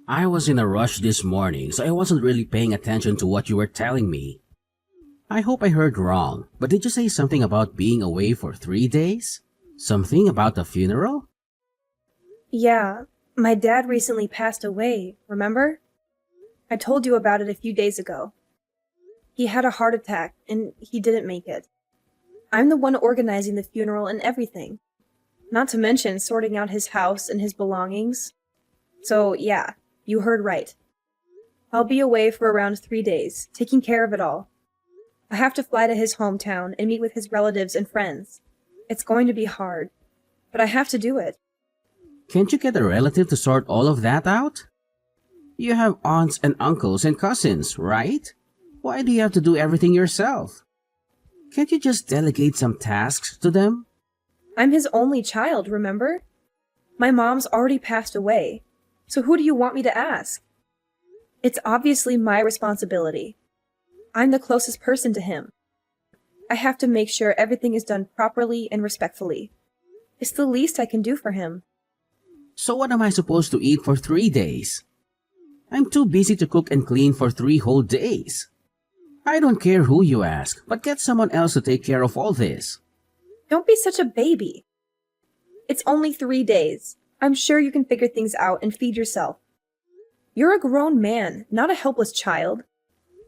I was in a rush this morning, so I wasn't really paying attention to what you were telling me. I hope I heard wrong, but did you say something about being away for 3 days? Something about the funeral? Yeah, my dad recently passed away, remember? I told you about it a few days ago. He had a heart attack, and he didn't make it. I'm the one organizing the funeral and everything. Not to mention sorting out his house and his belongings. So, yeah, you heard right. I'll be away for around 3 days, taking care of it all. I have to fly to his hometown and meet with his relatives and friends. It's going to be hard, but I have to do it. Can't you get a relative to sort all of that out? You have aunts and uncles and cousins, right? Why do you have to do everything yourself? Can't you just delegate some tasks to them? I'm his only child, remember? My mom's already passed away, so who do you want me to ask? It's obviously my responsibility. I'm the closest person to him. I have to make sure everything is done properly and respectfully. It's the least I can do for him. So what am I supposed to eat for 3 days? I'm too busy to cook and clean for 3 whole days. I don't care who you ask, but get someone else to take care of all this. Don't be such a baby. It's only 3 days. I'm sure you can figure things out and feed yourself. You're a grown man, not a helpless child.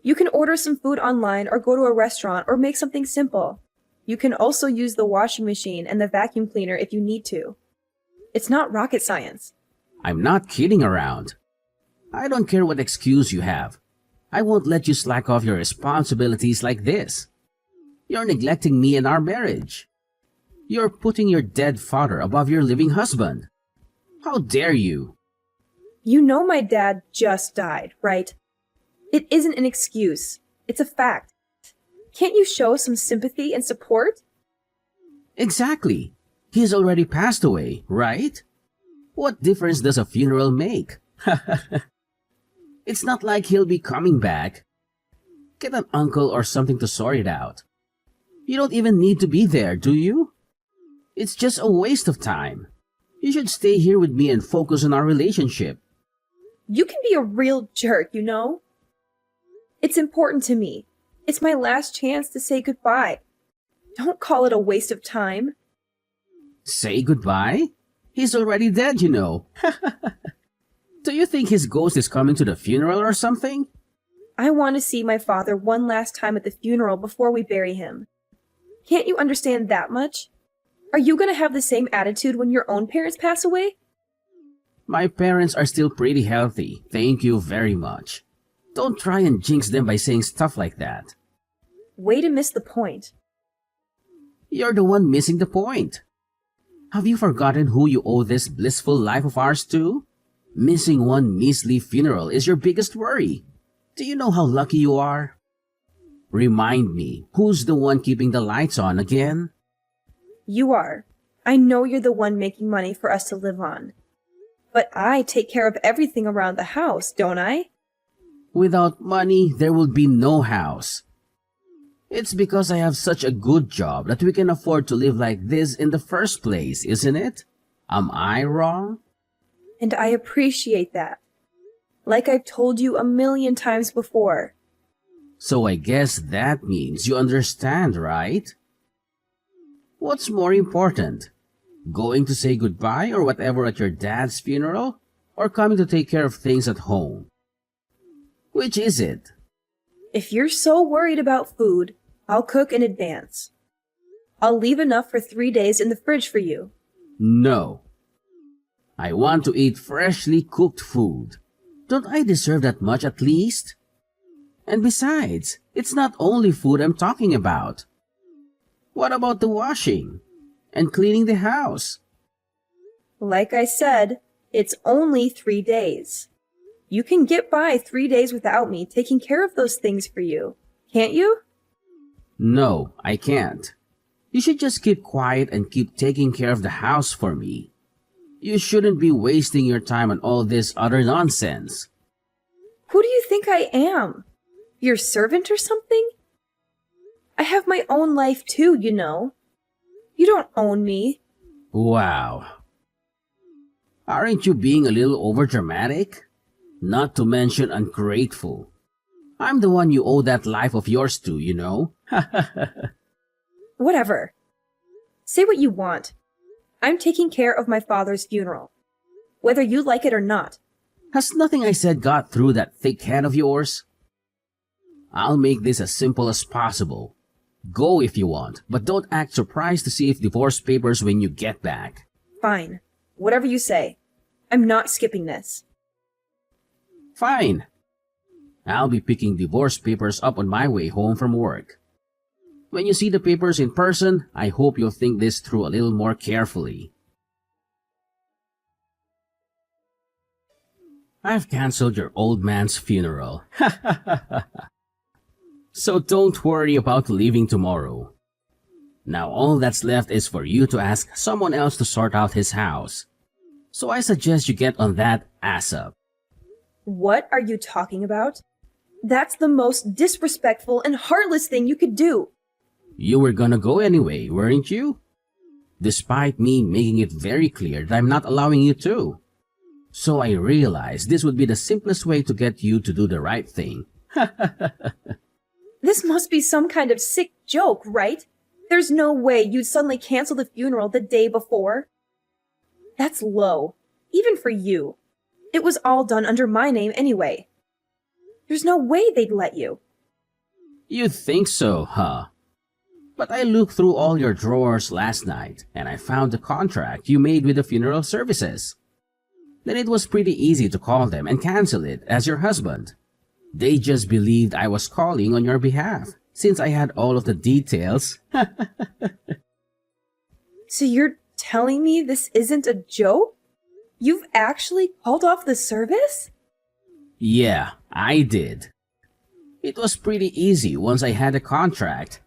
You can order some food online or go to a restaurant or make something simple. You can also use the washing machine and the vacuum cleaner if you need to. It's not rocket science. I'm not kidding around. I don't care what excuse you have. I won't let you slack off your responsibilities like this. You're neglecting me and our marriage. You're putting your dead father above your living husband. How dare you? You know my dad just died, right? It isn't an excuse. It's a fact. Can't you show some sympathy and support? Exactly. He's already passed away, right? What difference does a funeral make? It's not like he'll be coming back. Get an uncle or something to sort it out. You don't even need to be there, do you? It's just a waste of time. You should stay here with me and focus on our relationship. You can be a real jerk, you know? It's important to me. It's my last chance to say goodbye. Don't call it a waste of time. Say goodbye? He's already dead, you know. Do you think his ghost is coming to the funeral or something? I want to see my father one last time at the funeral before we bury him. Can't you understand that much? Are you going to have the same attitude when your own parents pass away? My parents are still pretty healthy, thank you very much. Don't try and jinx them by saying stuff like that. Way to miss the point. You're the one missing the point. Have you forgotten who you owe this blissful life of ours to? Missing one measly funeral is your biggest worry. Do you know how lucky you are? Remind me, who's the one keeping the lights on again? You are. I know you're the one making money for us to live on. But I take care of everything around the house, don't I? Without money, there will be no house. It's because I have such a good job that we can afford to live like this in the first place, isn't it? Am I wrong? And I appreciate that. Like I've told you a million times before. So I guess that means you understand, right? What's more important? Going to say goodbye or whatever at your dad's funeral? Or coming to take care of things at home? Which is it? If you're so worried about food, I'll cook in advance. I'll leave enough for 3 days in the fridge for you. No. I want to eat freshly cooked food. Don't I deserve that much at least? And besides, it's not only food I'm talking about. What about the washing? And cleaning the house? Like I said, it's only 3 days. You can get by 3 days without me taking care of those things for you, can't you? No, I can't. You should just keep quiet and keep taking care of the house for me. You shouldn't be wasting your time on all this other nonsense. Who do you think I am? Your servant or something? I have my own life too, you know. You don't own me. Wow. Aren't you being a little overdramatic? Not to mention ungrateful. I'm the one you owe that life of yours to, you know? Whatever. Say what you want. I'm taking care of my father's funeral, whether you like it or not. Has nothing I said got through that thick head of yours? I'll make this as simple as possible. Go if you want, but don't act surprised to see if divorce papers when you get back. Fine. Whatever you say. I'm not skipping this. Fine. I'll be picking divorce papers up on my way home from work. When you see the papers in person, I hope you'll think this through a little more carefully. I've canceled your old man's funeral. So don't worry about leaving tomorrow. Now all that's left is for you to ask someone else to sort out his house. So I suggest you get on that ASAP. What are you talking about? That's the most disrespectful and heartless thing you could do. You were gonna go anyway, weren't you? Despite me making it very clear that I'm not allowing you to. So I realized this would be the simplest way to get you to do the right thing. This must be some kind of sick joke, right? There's no way you'd suddenly cancel the funeral the day before. That's low, even for you. It was all done under my name anyway. There's no way they'd let you. You think so, huh? But I looked through all your drawers last night and I found the contract you made with the funeral services. Then it was pretty easy to call them and cancel it as your husband. They just believed I was calling on your behalf, since I had all of the details. So you're telling me this isn't a joke? You've actually called off the service? Yeah, I did. It was pretty easy once I had a contract.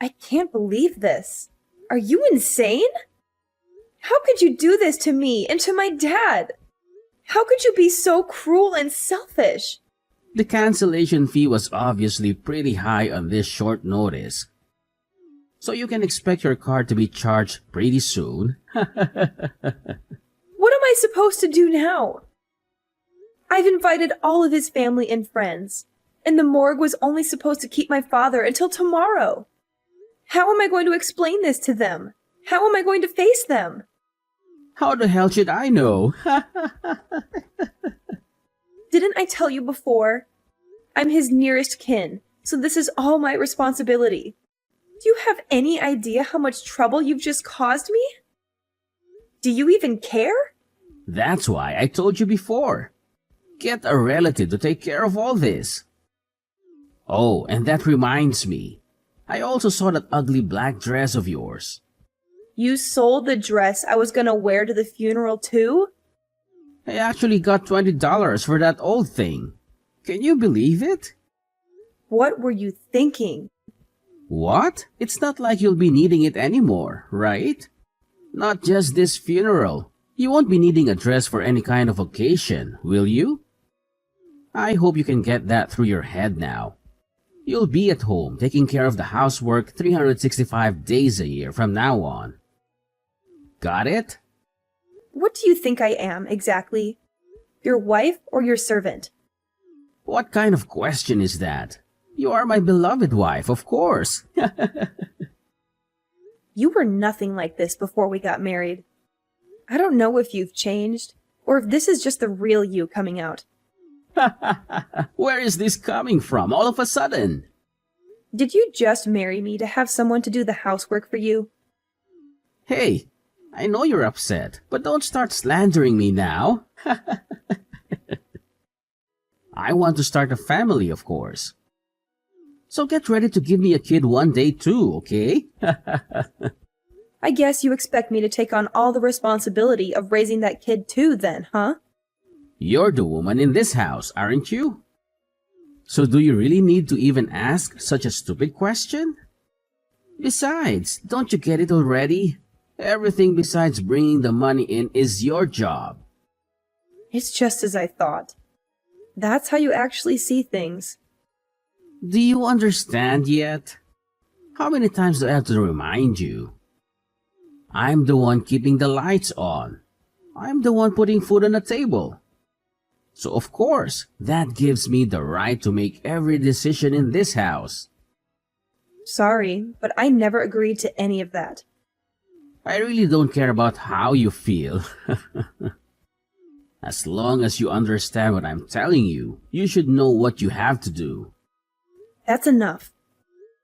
I can't believe this. Are you insane? How could you do this to me and to my dad? How could you be so cruel and selfish? The cancellation fee was obviously pretty high on this short notice. So you can expect your card to be charged pretty soon. What am I supposed to do now? I've invited all of his family and friends, and the morgue was only supposed to keep my father until tomorrow. How am I going to explain this to them? How am I going to face them? How the hell should I know? Didn't I tell you before? I'm his nearest kin, so this is all my responsibility. Do you have any idea how much trouble you've just caused me? Do you even care? That's why I told you before. Get a relative to take care of all this. Oh, and that reminds me. I also saw that ugly black dress of yours. You sold the dress I was gonna wear to the funeral too? I actually got $20 for that old thing. Can you believe it? What were you thinking? What? It's not like you'll be needing it anymore, right? Not just this funeral. You won't be needing a dress for any kind of occasion, will you? I hope you can get that through your head now. You'll be at home taking care of the housework 365 days a year from now on. Got it? What do you think I am, exactly? Your wife or your servant? What kind of question is that? You are my beloved wife, of course. You were nothing like this before we got married. I don't know if you've changed, or if this is just the real you coming out. Where is this coming from all of a sudden? Did you just marry me to have someone to do the housework for you? Hey, I know you're upset, but don't start slandering me now. I want to start a family, of course. So get ready to give me a kid one day too, okay? I guess you expect me to take on all the responsibility of raising that kid too then, huh? You're the woman in this house, aren't you? So do you really need to even ask such a stupid question? Besides, don't you get it already? Everything besides bringing the money in is your job. It's just as I thought. That's how you actually see things. Do you understand yet? How many times do I have to remind you? I'm the one keeping the lights on. I'm the one putting food on the table. So of course, that gives me the right to make every decision in this house. Sorry, but I never agreed to any of that. I really don't care about how you feel. As long as you understand what I'm telling you, you should know what you have to do. That's enough.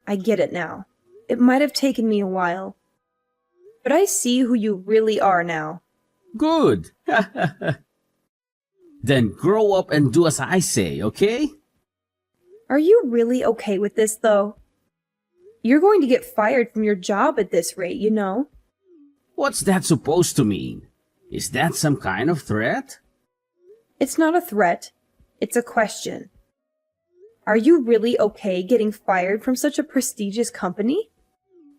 I get it now. It might have taken me a while. But I see who you really are now. Good. Then grow up and do as I say, okay? Are you really okay with this, though? You're going to get fired from your job at this rate, you know. What's that supposed to mean? Is that some kind of threat? It's not a threat. It's a question. Are you really okay getting fired from such a prestigious company?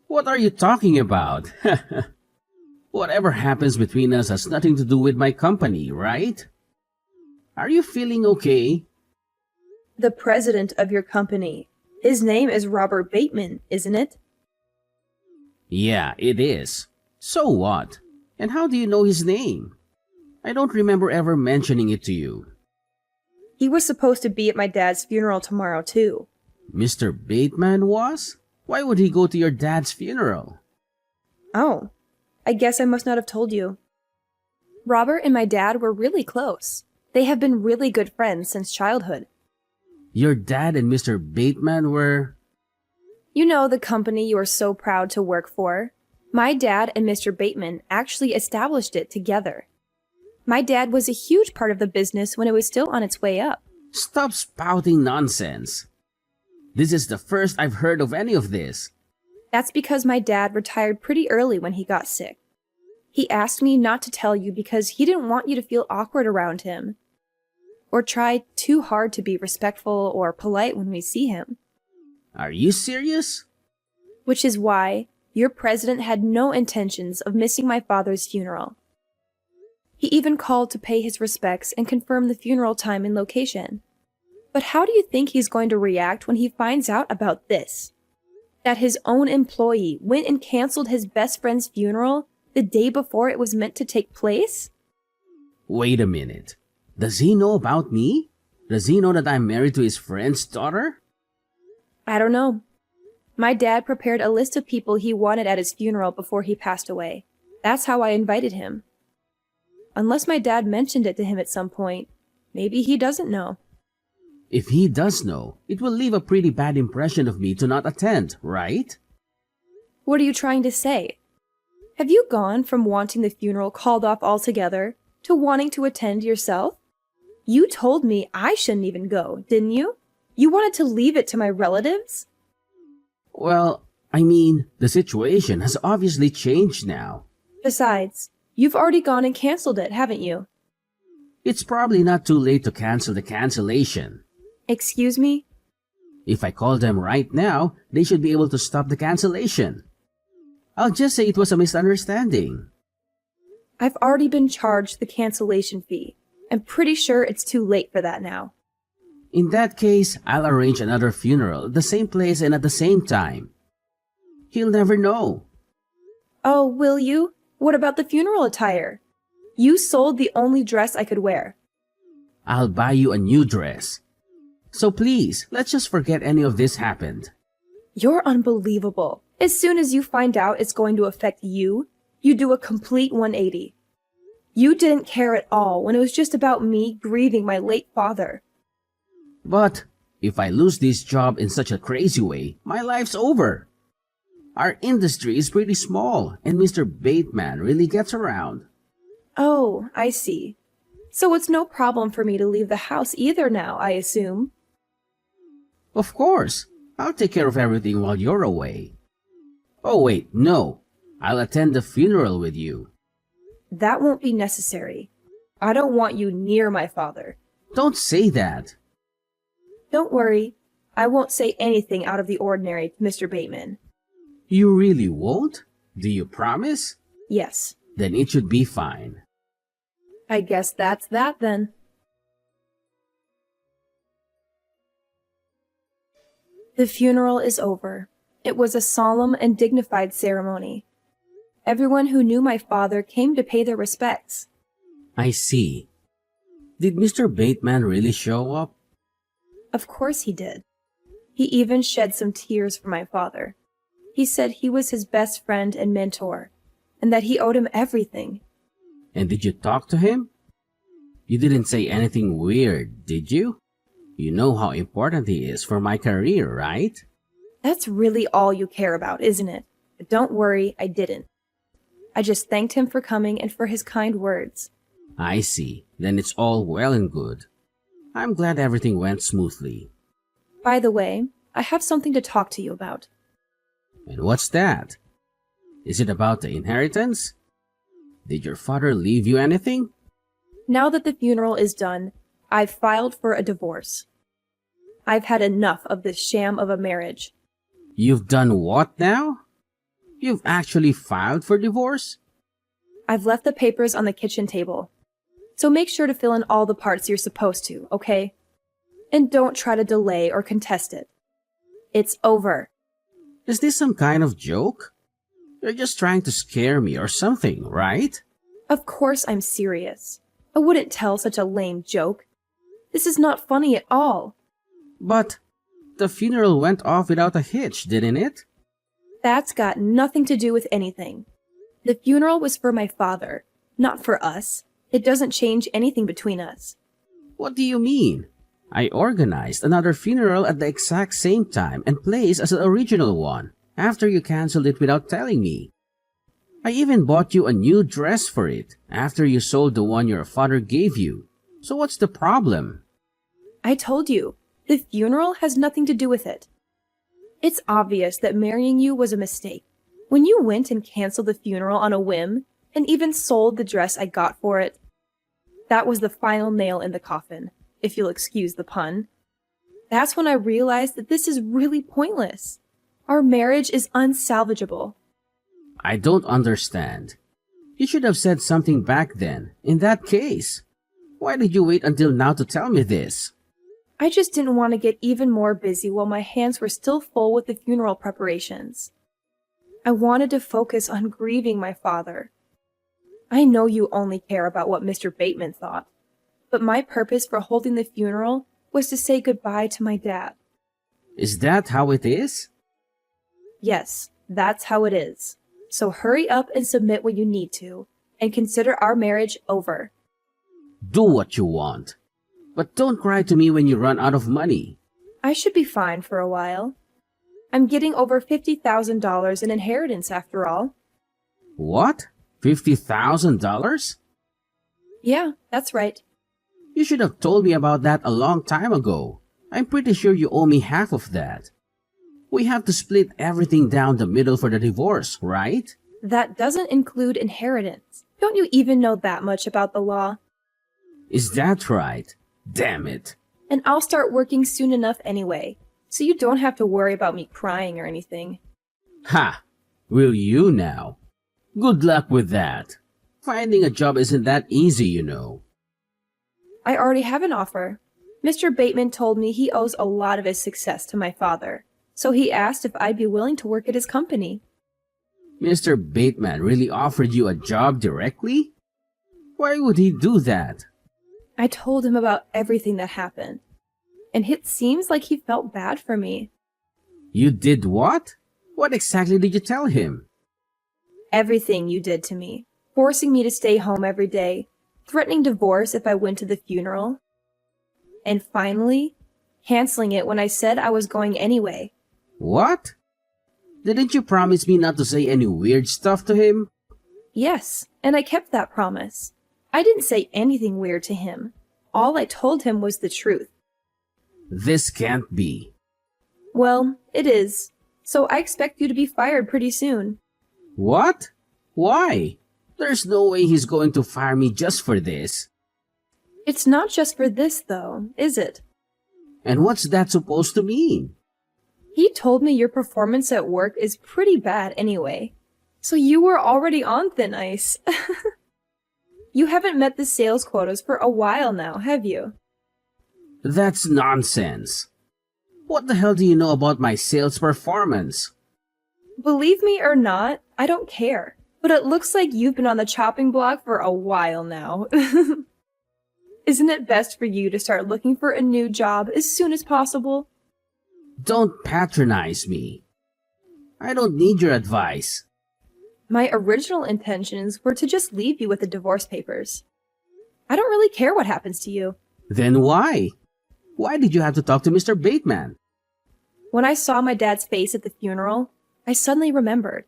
What are you talking about? Whatever happens between us has nothing to do with my company, right? Are you feeling okay? The president of your company. His name is Robert Bateman, isn't it? Yeah, it is. So what? And how do you know his name? I don't remember ever mentioning it to you. He was supposed to be at my dad's funeral tomorrow, too. Mr. Bateman was? Why would he go to your dad's funeral? Oh, I guess I must not have told you. Robert and my dad were really close. They have been really good friends since childhood. Your dad and Mr. Bateman were... You know the company you are so proud to work for? My dad and Mr. Bateman actually established it together. My dad was a huge part of the business when it was still on its way up. Stop spouting nonsense. This is the first I've heard of any of this. That's because my dad retired pretty early when he got sick. He asked me not to tell you because he didn't want you to feel awkward around him, or try too hard to be respectful or polite when we see him. Are you serious? Which is why your president had no intentions of missing my father's funeral. He even called to pay his respects and confirm the funeral time and location. But how do you think he's going to react when he finds out about this? That his own employee went and canceled his best friend's funeral the day before it was meant to take place? Wait a minute. Does he know about me? Does he know that I'm married to his friend's daughter? I don't know. My dad prepared a list of people he wanted at his funeral before he passed away. That's how I invited him. Unless my dad mentioned it to him at some point, maybe he doesn't know. If he does know, it will leave a pretty bad impression of me to not attend, right? What are you trying to say? Have you gone from wanting the funeral called off altogether to wanting to attend yourself? You told me I shouldn't even go, didn't you? You wanted to leave it to my relatives? Well, I mean, the situation has obviously changed now. Besides, you've already gone and canceled it, haven't you? It's probably not too late to cancel the cancellation. Excuse me? If I call them right now, they should be able to stop the cancellation. I'll just say it was a misunderstanding. I've already been charged the cancellation fee. I'm pretty sure it's too late for that now. In that case, I'll arrange another funeral at the same place and at the same time. He'll never know. Oh, will you? What about the funeral attire? You sold the only dress I could wear. I'll buy you a new dress. So please, let's just forget any of this happened. You're unbelievable. As soon as you find out it's going to affect you, you do a complete 180. You didn't care at all when it was just about me grieving my late father. But if I lose this job in such a crazy way, my life's over. Our industry is pretty small, and Mr. Bateman really gets around. Oh, I see. So it's no problem for me to leave the house either now, I assume. Of course. I'll take care of everything while you're away. Oh wait, no. I'll attend the funeral with you. That won't be necessary. I don't want you near my father. Don't say that. Don't worry. I won't say anything out of the ordinary to Mr. Bateman. You really won't? Do you promise? Yes. Then it should be fine. I guess that's that then. The funeral is over. It was a solemn and dignified ceremony. Everyone who knew my father came to pay their respects. I see. Did Mr. Bateman really show up? Of course he did. He even shed some tears for my father. He said he was his best friend and mentor, and that he owed him everything. And did you talk to him? You didn't say anything weird, did you? You know how important he is for my career, right? That's really all you care about, isn't it? But don't worry, I didn't. I just thanked him for coming and for his kind words. I see. Then it's all well and good. I'm glad everything went smoothly. By the way, I have something to talk to you about. And what's that? Is it about the inheritance? Did your father leave you anything? Now that the funeral is done, I've filed for a divorce. I've had enough of this sham of a marriage. You've done what now? You've actually filed for divorce? I've left the papers on the kitchen table. So make sure to fill in all the parts you're supposed to, okay? And don't try to delay or contest it. It's over. Is this some kind of joke? You're just trying to scare me or something, right? Of course I'm serious. I wouldn't tell such a lame joke. This is not funny at all. But the funeral went off without a hitch, didn't it? That's got nothing to do with anything. The funeral was for my father, not for us. It doesn't change anything between us. What do you mean? I organized another funeral at the exact same time and place as the original one, after you canceled it without telling me. I even bought you a new dress for it, after you sold the one your father gave you. So what's the problem? I told you, the funeral has nothing to do with it. It's obvious that marrying you was a mistake. When you went and canceled the funeral on a whim, and even sold the dress I got for it, that was the final nail in the coffin, if you'll excuse the pun. That's when I realized that this is really pointless. Our marriage is unsalvageable. I don't understand. You should have said something back then, in that case. Why did you wait until now to tell me this? I just didn't want to get even more busy while my hands were still full with the funeral preparations. I wanted to focus on grieving my father. I know you only care about what Mr. Bateman thought, but my purpose for holding the funeral was to say goodbye to my dad. Is that how it is? Yes, that's how it is. So hurry up and submit what you need to, and consider our marriage over. Do what you want. But don't cry to me when you run out of money. I should be fine for a while. I'm getting over $50,000 in inheritance after all. What? $50,000? Yeah, that's right. You should have told me about that a long time ago. I'm pretty sure you owe me half of that. We have to split everything down the middle for the divorce, right? That doesn't include inheritance. Don't you even know that much about the law? Is that right? Damn it. And I'll start working soon enough anyway, so you don't have to worry about me crying or anything. Ha! Will you now? Good luck with that. Finding a job isn't that easy, you know. I already have an offer. Mr. Bateman told me he owes a lot of his success to my father, so he asked if I'd be willing to work at his company. Mr. Bateman really offered you a job directly? Why would he do that? I told him about everything that happened, and it seems like he felt bad for me. You did what? What exactly did you tell him? Everything you did to me, forcing me to stay home every day, threatening divorce if I went to the funeral, and finally, canceling it when I said I was going anyway. What? Didn't you promise me not to say any weird stuff to him? Yes, and I kept that promise. I didn't say anything weird to him. All I told him was the truth. This can't be. Well, it is. So I expect you to be fired pretty soon. What? Why? There's no way he's going to fire me just for this. It's not just for this, though, is it? And what's that supposed to mean? He told me your performance at work is pretty bad anyway. So you were already on thin ice. You haven't met the sales quotas for a while now, have you? That's nonsense. What the hell do you know about my sales performance? Believe me or not, I don't care. But it looks like you've been on the chopping block for a while now. Isn't it best for you to start looking for a new job as soon as possible? Don't patronize me. I don't need your advice. My original intentions were to just leave you with the divorce papers. I don't really care what happens to you. Then why? Why did you have to talk to Mr. Bateman? When I saw my dad's face at the funeral, I suddenly remembered.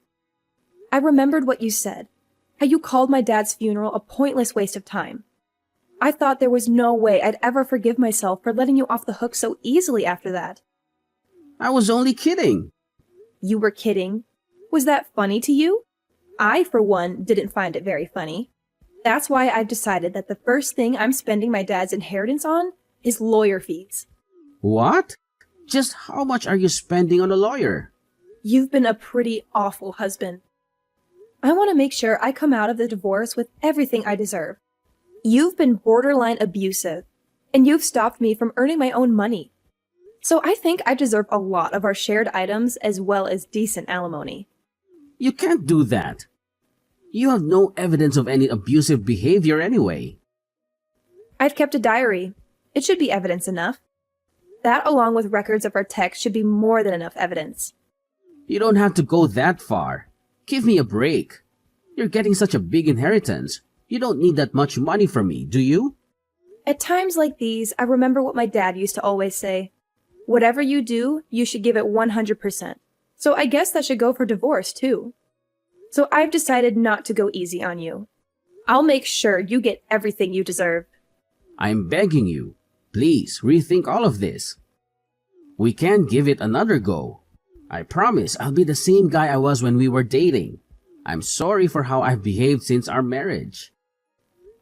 I remembered what you said, how you called my dad's funeral a pointless waste of time. I thought there was no way I'd ever forgive myself for letting you off the hook so easily after that. I was only kidding. You were kidding? Was that funny to you? I, for one, didn't find it very funny. That's why I've decided that the first thing I'm spending my dad's inheritance on is lawyer fees. What? Just how much are you spending on a lawyer? You've been a pretty awful husband. I want to make sure I come out of the divorce with everything I deserve. You've been borderline abusive, and you've stopped me from earning my own money. So I think I deserve a lot of our shared items as well as decent alimony. You can't do that. You have no evidence of any abusive behavior anyway. I've kept a diary. It should be evidence enough. That, along with records of our texts, should be more than enough evidence. You don't have to go that far. Give me a break. You're getting such a big inheritance. You don't need that much money from me, do you? At times like these, I remember what my dad used to always say. Whatever you do, you should give it 100%. So I guess that should go for divorce, too. So I've decided not to go easy on you. I'll make sure you get everything you deserve. I'm begging you. Please rethink all of this. We can give it another go. I promise I'll be the same guy I was when we were dating. I'm sorry for how I've behaved since our marriage.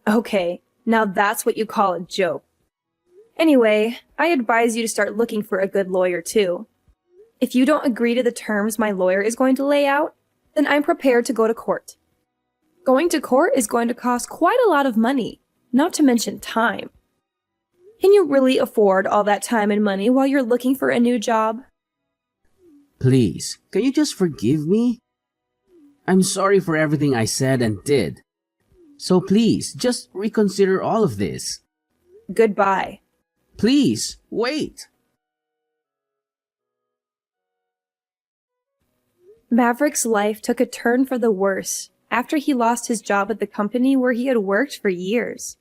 Okay, now that's what you call a joke. Anyway, I advise you to start looking for a good lawyer too. If you don't agree to the terms my lawyer is going to lay out, then I'm prepared to go to court. Going to court is going to cost quite a lot of money, not to mention time. Can you really afford all that time and money while you're looking for a new job? Please, can you just forgive me? I'm sorry for everything I said and did. So please, just reconsider all of this. Goodbye. Please, wait. Maverick's life took a turn for the worse after he lost his job at the company where he had worked for years.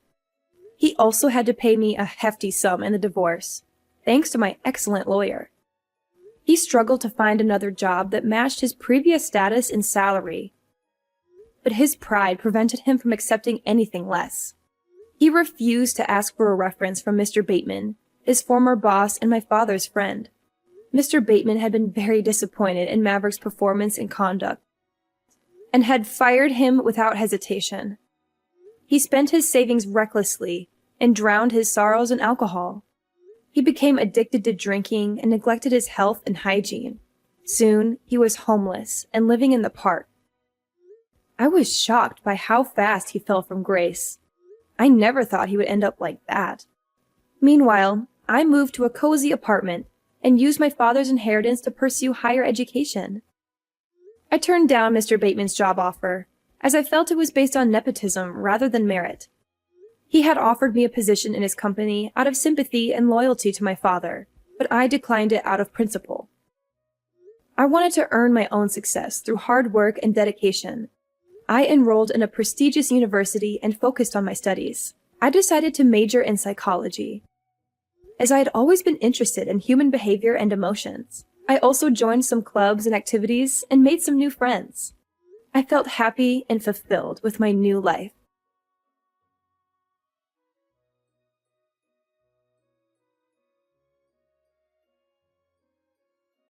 He also had to pay me a hefty sum in the divorce, thanks to my excellent lawyer. He struggled to find another job that matched his previous status and salary, but his pride prevented him from accepting anything less. He refused to ask for a reference from Mr. Bateman, his former boss and my father's friend. Mr. Bateman had been very disappointed in Maverick's performance and conduct, and had fired him without hesitation. He spent his savings recklessly and drowned his sorrows in alcohol. He became addicted to drinking and neglected his health and hygiene. Soon, he was homeless and living in the park. I was shocked by how fast he fell from grace. I never thought he would end up like that. Meanwhile, I moved to a cozy apartment and used my father's inheritance to pursue higher education. I turned down Mr. Bateman's job offer, as I felt it was based on nepotism rather than merit. He had offered me a position in his company out of sympathy and loyalty to my father, but I declined it out of principle. I wanted to earn my own success through hard work and dedication. I enrolled in a prestigious university and focused on my studies. I decided to major in psychology, as I had always been interested in human behavior and emotions. I also joined some clubs and activities and made some new friends. I felt happy and fulfilled with my new life.